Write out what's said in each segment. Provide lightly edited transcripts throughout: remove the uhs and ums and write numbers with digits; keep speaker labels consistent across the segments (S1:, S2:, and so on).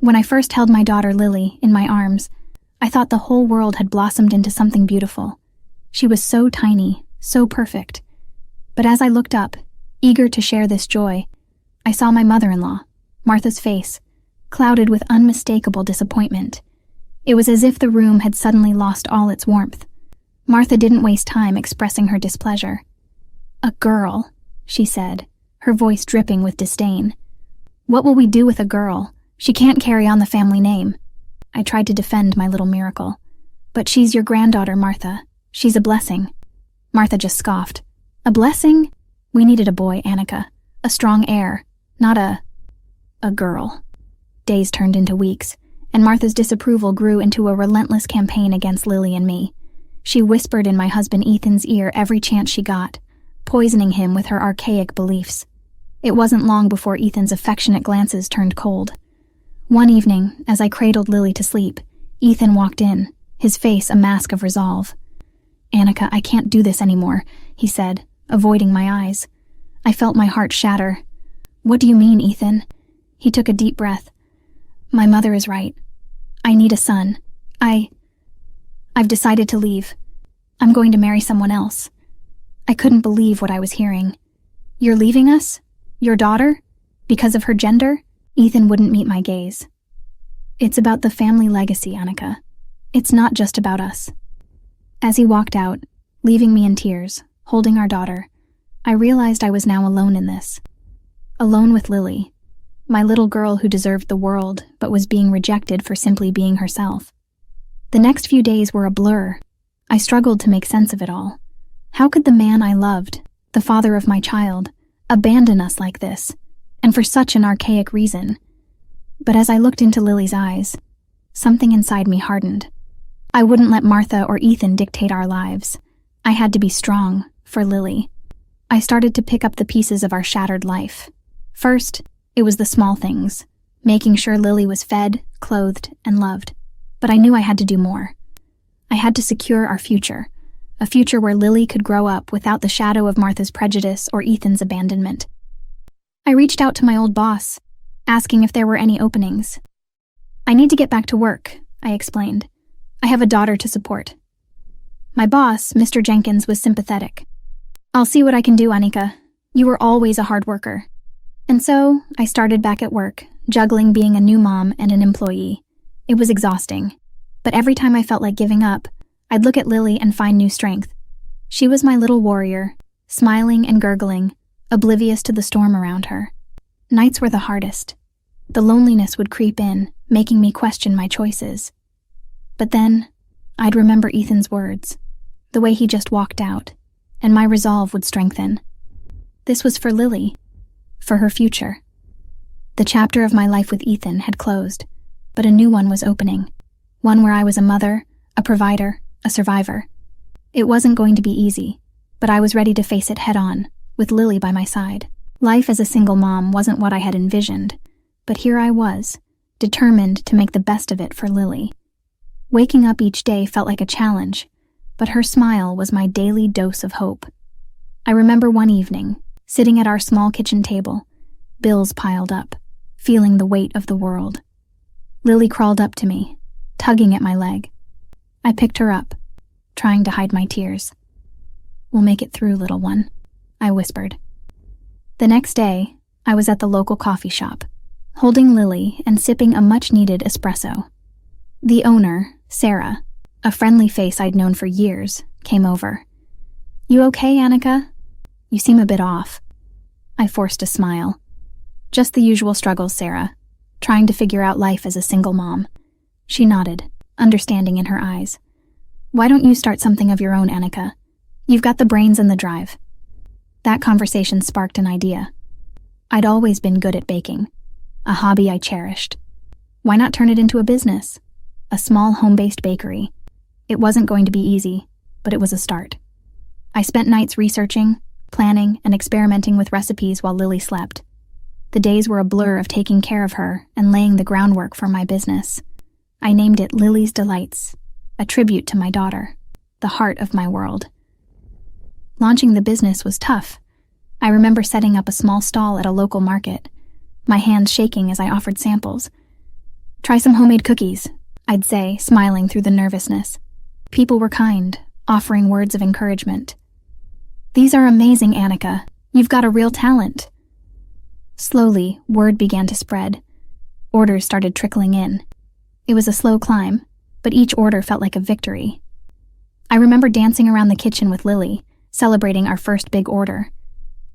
S1: When I first held my daughter Lily in my arms, I thought the whole world had blossomed into something beautiful. She was so tiny, so perfect. But as I looked up, eager to share this joy, I saw my mother-in-law, Martha's face, clouded with unmistakable disappointment. It was as if the room had suddenly lost all its warmth. Martha didn't waste time expressing her displeasure. "A girl," she said, her voice dripping with disdain. "What will we do with a girl? She can't carry on the family name." I tried to defend my little miracle. "But she's your granddaughter, Martha. She's a blessing." Martha just scoffed. "A blessing? We needed a boy, Annika. A strong heir, not a girl." Days turned into weeks, and Martha's disapproval grew into a relentless campaign against Lily and me. She whispered in my husband Ethan's ear every chance she got, poisoning him with her archaic beliefs. It wasn't long before Ethan's affectionate glances turned cold. One evening, as I cradled Lily to sleep, Ethan walked in, his face a mask of resolve. "Annika, I can't do this anymore," he said, avoiding my eyes. I felt my heart shatter. "What do you mean, Ethan?" He took a deep breath. "My mother is right. I need a son. I've decided to leave. I'm going to marry someone else." I couldn't believe what I was hearing. "You're leaving us? Your daughter? Because of her gender?" Ethan wouldn't meet my gaze. "It's about the family legacy, Annika. It's not just about us." As he walked out, leaving me in tears, holding our daughter, I realized I was now alone in this. Alone with Lily, my little girl who deserved the world but was being rejected for simply being herself. The next few days were a blur. I struggled to make sense of it all. How could the man I loved, the father of my child, abandon us like this, and for such an archaic reason? But as I looked into Lily's eyes, something inside me hardened. I wouldn't let Martha or Ethan dictate our lives. I had to be strong for Lily. I started to pick up the pieces of our shattered life. First, it was the small things, making sure Lily was fed, clothed, and loved. But I knew I had to do more. I had to secure our future, a future where Lily could grow up without the shadow of Martha's prejudice or Ethan's abandonment. I reached out to my old boss, asking if there were any openings. "I need to get back to work," I explained. "I have a daughter to support." My boss, Mr. Jenkins, was sympathetic. "I'll see what I can do, Annika. You were always a hard worker." And so, I started back at work, juggling being a new mom and an employee. It was exhausting, but every time I felt like giving up, I'd look at Lily and find new strength. She was my little warrior, smiling and gurgling, oblivious to the storm around her. Nights were the hardest. The loneliness would creep in, making me question my choices. But then, I'd remember Ethan's words, the way he just walked out, and my resolve would strengthen. This was for Lily, for her future. The chapter of my life with Ethan had closed, but a new one was opening, one where I was a mother, a provider, a survivor. It wasn't going to be easy, but I was ready to face it head-on, with Lily by my side. Life as a single mom wasn't what I had envisioned, but here I was, determined to make the best of it for Lily. Waking up each day felt like a challenge, but her smile was my daily dose of hope. I remember one evening, sitting at our small kitchen table, bills piled up, feeling the weight of the world. Lily crawled up to me, tugging at my leg. I picked her up, trying to hide my tears. "We'll make it through, little one," I whispered. The next day, I was at the local coffee shop, holding Lily and sipping a much-needed espresso. The owner, Sarah, a friendly face I'd known for years, came over. "You okay, Annika? You seem a bit off." I forced a smile. "Just the usual struggles, Sarah, trying to figure out life as a single mom." She nodded, understanding in her eyes. "Why don't you start something of your own, Annika? You've got the brains and the drive." That conversation sparked an idea. I'd always been good at baking, a hobby I cherished. Why not turn it into a business? A small home-based bakery. It wasn't going to be easy, but it was a start. I spent nights researching, planning, and experimenting with recipes while Lily slept. The days were a blur of taking care of her and laying the groundwork for my business. I named it Lily's Delights, a tribute to my daughter, the heart of my world. Launching the business was tough. I remember setting up a small stall at a local market, my hands shaking as I offered samples. Try some homemade cookies, I'd say, smiling through the nervousness. People were kind, offering words of encouragement. These are amazing, Annika. You've got a real talent. Slowly, word began to spread. Orders started trickling in. It was a slow climb, but each order felt like a victory. I remember dancing around the kitchen with Lily, celebrating our first big order.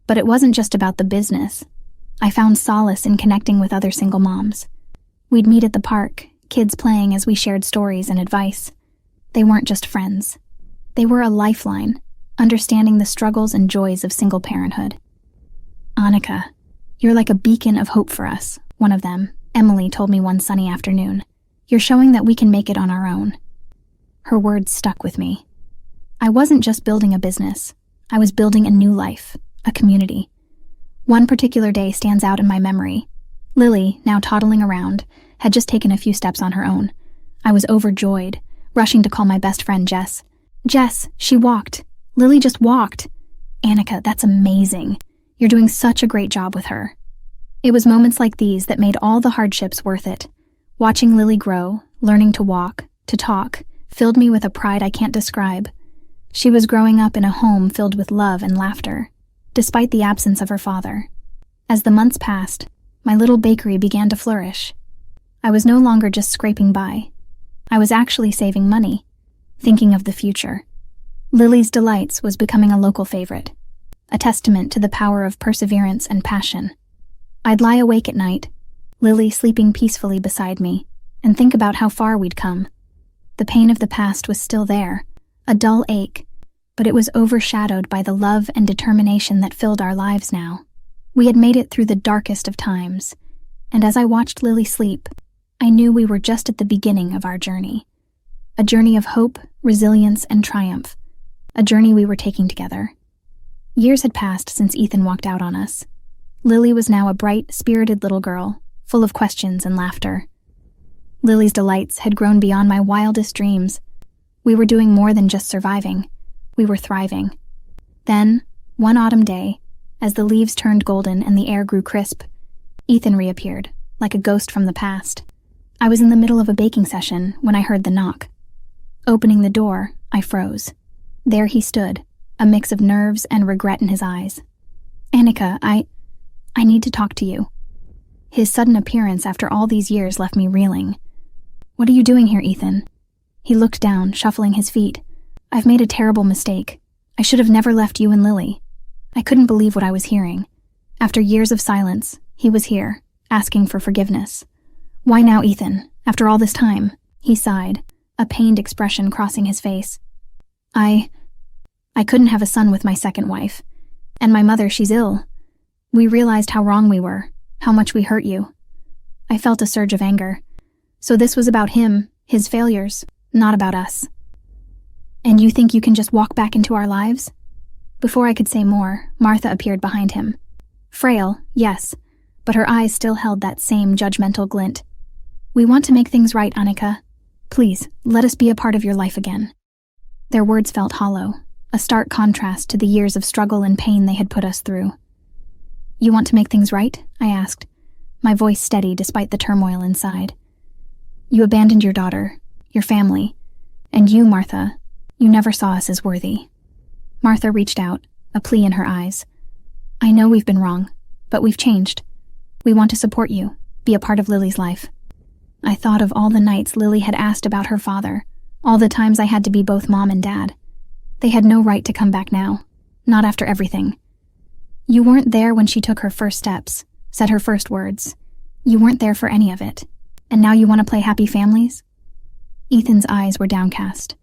S1: But it wasn't just about the business. I found solace in connecting with other single moms. We'd meet at the park, kids playing as we shared stories and advice. They weren't just friends. They were a lifeline, understanding the struggles and joys of single parenthood. Annika, you're like a beacon of hope for us, one of them, Emily, told me one sunny afternoon. You're showing that we can make it on our own. Her words stuck with me. I wasn't just building a business. I was building a new life, a community. One particular day stands out in my memory. Lily, now toddling around, had just taken a few steps on her own. I was overjoyed, rushing to call my best friend Jess. Jess, she walked. Lily just walked. Annika, that's amazing. You're doing such a great job with her. It was moments like these that made all the hardships worth it. Watching Lily grow, learning to walk, to talk, filled me with a pride I can't describe. She was growing up in a home filled with love and laughter, despite the absence of her father. As the months passed, my little bakery began to flourish. I was no longer just scraping by. I was actually saving money, thinking of the future. Lily's Delights was becoming a local favorite, a testament to the power of perseverance and passion. I'd lie awake at night, Lily sleeping peacefully beside me, and think about how far we'd come. The pain of the past was still there, a dull ache, but it was overshadowed by the love and determination that filled our lives now. We had made it through the darkest of times, and as I watched Lily sleep, I knew we were just at the beginning of our journey. A journey of hope, resilience, and triumph. A journey we were taking together. Years had passed since Ethan walked out on us. Lily was now a bright, spirited little girl, full of questions and laughter. Lily's Delights had grown beyond my wildest dreams. We were doing more than just surviving. We were thriving. Then, one autumn day, as the leaves turned golden and the air grew crisp, Ethan reappeared, like a ghost from the past. I was in the middle of a baking session when I heard the knock. Opening the door, I froze. There he stood, a mix of nerves and regret in his eyes. Annika, I need to talk to you. His sudden appearance after all these years left me reeling. What are you doing here, Ethan? He looked down, shuffling his feet. I've made a terrible mistake. I should have never left you and Lily. I couldn't believe what I was hearing. After years of silence, he was here, asking for forgiveness. Why now, Ethan? After all this time? He sighed, a pained expression crossing his face. I couldn't have a son with my second wife. And my mother, she's ill. We realized how wrong we were, how much we hurt you. I felt a surge of anger. So this was about him, his failures, not about us. And you think you can just walk back into our lives? Before I could say more, Martha appeared behind him. Frail, yes, but her eyes still held that same judgmental glint. We want to make things right, Annika. Please, let us be a part of your life again. Their words felt hollow, a stark contrast to the years of struggle and pain they had put us through. You want to make things right? I asked, my voice steady despite the turmoil inside. You abandoned your daughter, your family, and you, Martha, you never saw us as worthy. Martha reached out, a plea in her eyes. I know we've been wrong, but we've changed. We want to support you, be a part of Lily's life. I thought of all the nights Lily had asked about her father, all the times I had to be both mom and dad. They had no right to come back now, not after everything. You weren't there when she took her first steps, said her first words. You weren't there for any of it. And now you want to play happy families? Ethan's eyes were downcast.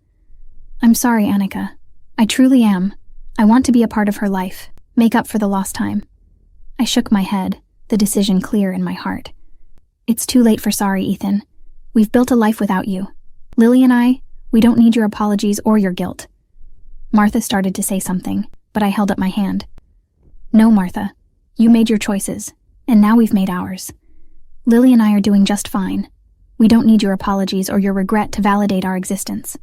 S1: I'm sorry, Annika. I truly am. I want to be a part of her life, make up for the lost time. I shook my head, the decision clear in my heart. It's too late for sorry, Ethan. We've built a life without you. Lily and I, we don't need your apologies or your guilt. Martha started to say something, but I held up my hand. No, Martha. You made your choices, and now we've made ours. Lily and I are doing just fine. We don't need your apologies or your regret to validate our existence.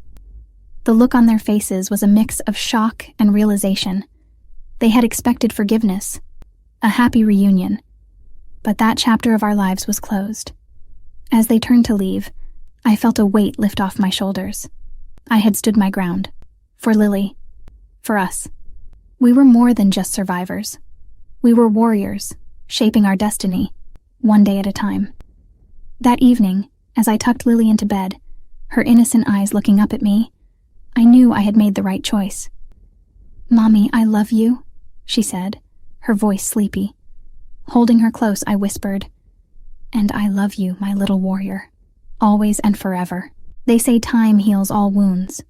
S1: The look on their faces was a mix of shock and realization. They had expected forgiveness, a happy reunion. But that chapter of our lives was closed. As they turned to leave, I felt a weight lift off my shoulders. I had stood my ground. For Lily. For us. We were more than just survivors. We were warriors, shaping our destiny, one day at a time. That evening, as I tucked Lily into bed, her innocent eyes looking up at me, I knew I had made the right choice. "Mommy, I love you," she said, her voice sleepy. Holding her close, I whispered, "And I love you, my little warrior, always and forever." They say time heals all wounds,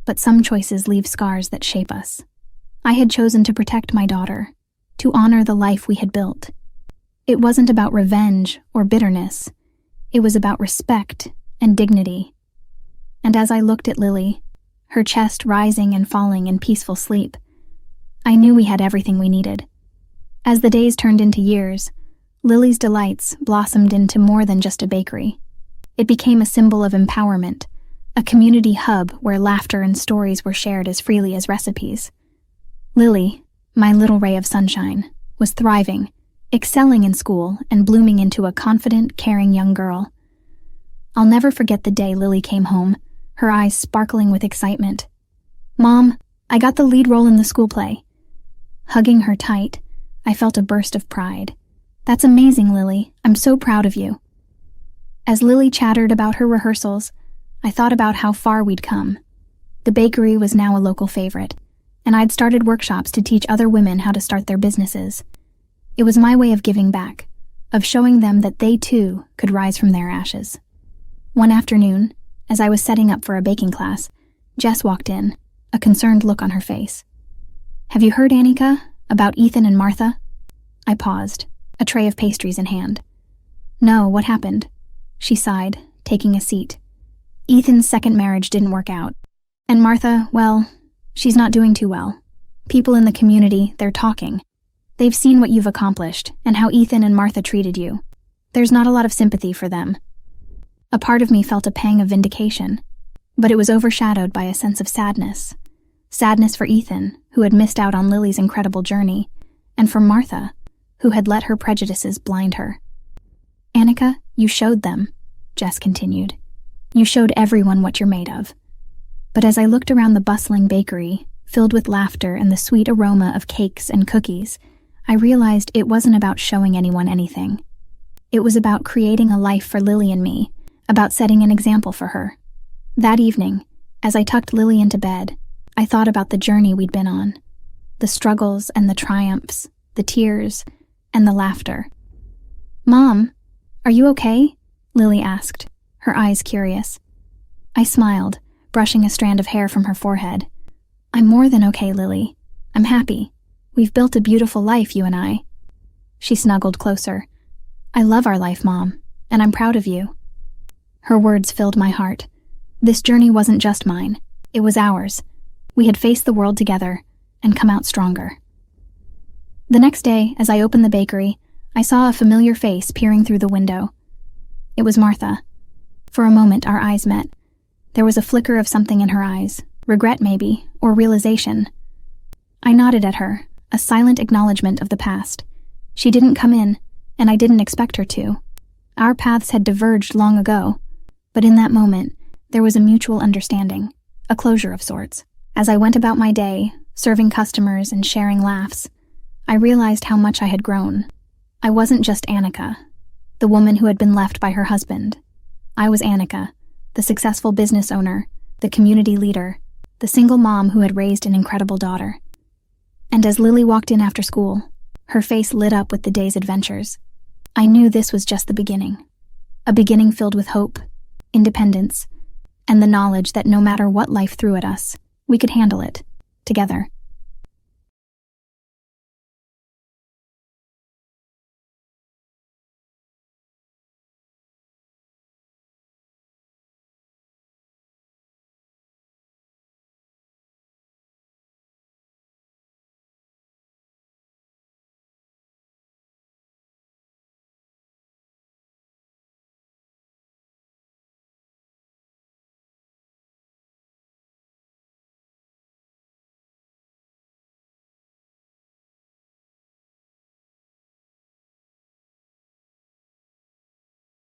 S1: but some choices leave scars that shape us. I had chosen to protect my daughter, to honor the life we had built. It wasn't about revenge or bitterness. It was about respect and dignity. And as I looked at Lily, her chest rising and falling in peaceful sleep, I knew we had everything we needed. As the days turned into years, Lily's Delights blossomed into more than just a bakery. It became a symbol of empowerment, a community hub where laughter and stories were shared as freely as recipes. Lily, my little ray of sunshine, was thriving, excelling in school and blooming into a confident, caring young girl. I'll never forget the day Lily came home, her eyes sparkling with excitement. "Mom, I got the lead role in the school play." Hugging her tight, I felt a burst of pride. "That's amazing, Lily. I'm so proud of you." As Lily chattered about her rehearsals, I thought about how far we'd come. The bakery was now a local favorite, and I'd started workshops to teach other women how to start their businesses. It was my way of giving back, of showing them that they too could rise from their ashes. One afternoon, as I was setting up for a baking class, Jess walked in, a concerned look on her face. "Have you heard, Annika, about Ethan and Martha?" I paused, a tray of pastries in hand. "No, what happened?" She sighed, taking a seat. "Ethan's second marriage didn't work out. And Martha, well, she's not doing too well. People in the community, they're talking. They've seen what you've accomplished and how Ethan and Martha treated you. There's not a lot of sympathy for them." A part of me felt a pang of vindication, but it was overshadowed by a sense of sadness. Sadness for Ethan, who had missed out on Lily's incredible journey, and for Martha, who had let her prejudices blind her. "Annika, you showed them," Jess continued. "You showed everyone what you're made of." But as I looked around the bustling bakery, filled with laughter and the sweet aroma of cakes and cookies, I realized it wasn't about showing anyone anything. It was about creating a life for Lily and me, about setting an example for her. That evening, as I tucked Lily into bed, I thought about the journey we'd been on, the struggles and the triumphs, the tears and the laughter. "Mom, are you okay?" Lily asked, her eyes curious. I smiled, brushing a strand of hair from her forehead. "I'm more than okay, Lily. I'm happy. We've built a beautiful life, you and I." She snuggled closer. "I love our life, Mom, and I'm proud of you." Her words filled my heart. This journey wasn't just mine. It was ours. We had faced the world together and come out stronger. The next day, as I opened the bakery, I saw a familiar face peering through the window. It was Martha. For a moment, our eyes met. There was a flicker of something in her eyes, regret maybe, or realization. I nodded at her, a silent acknowledgement of the past. She didn't come in, and I didn't expect her to. Our paths had diverged long ago, but in that moment, there was a mutual understanding, a closure of sorts. As I went about my day, serving customers and sharing laughs, I realized how much I had grown. I wasn't just Annika, the woman who had been left by her husband. I was Annika, the successful business owner, the community leader, the single mom who had raised an incredible daughter. And as Lily walked in after school, her face lit up with the day's adventures. I knew this was just the beginning. A beginning filled with hope, independence, and the knowledge that no matter what life threw at us, we could handle it, together.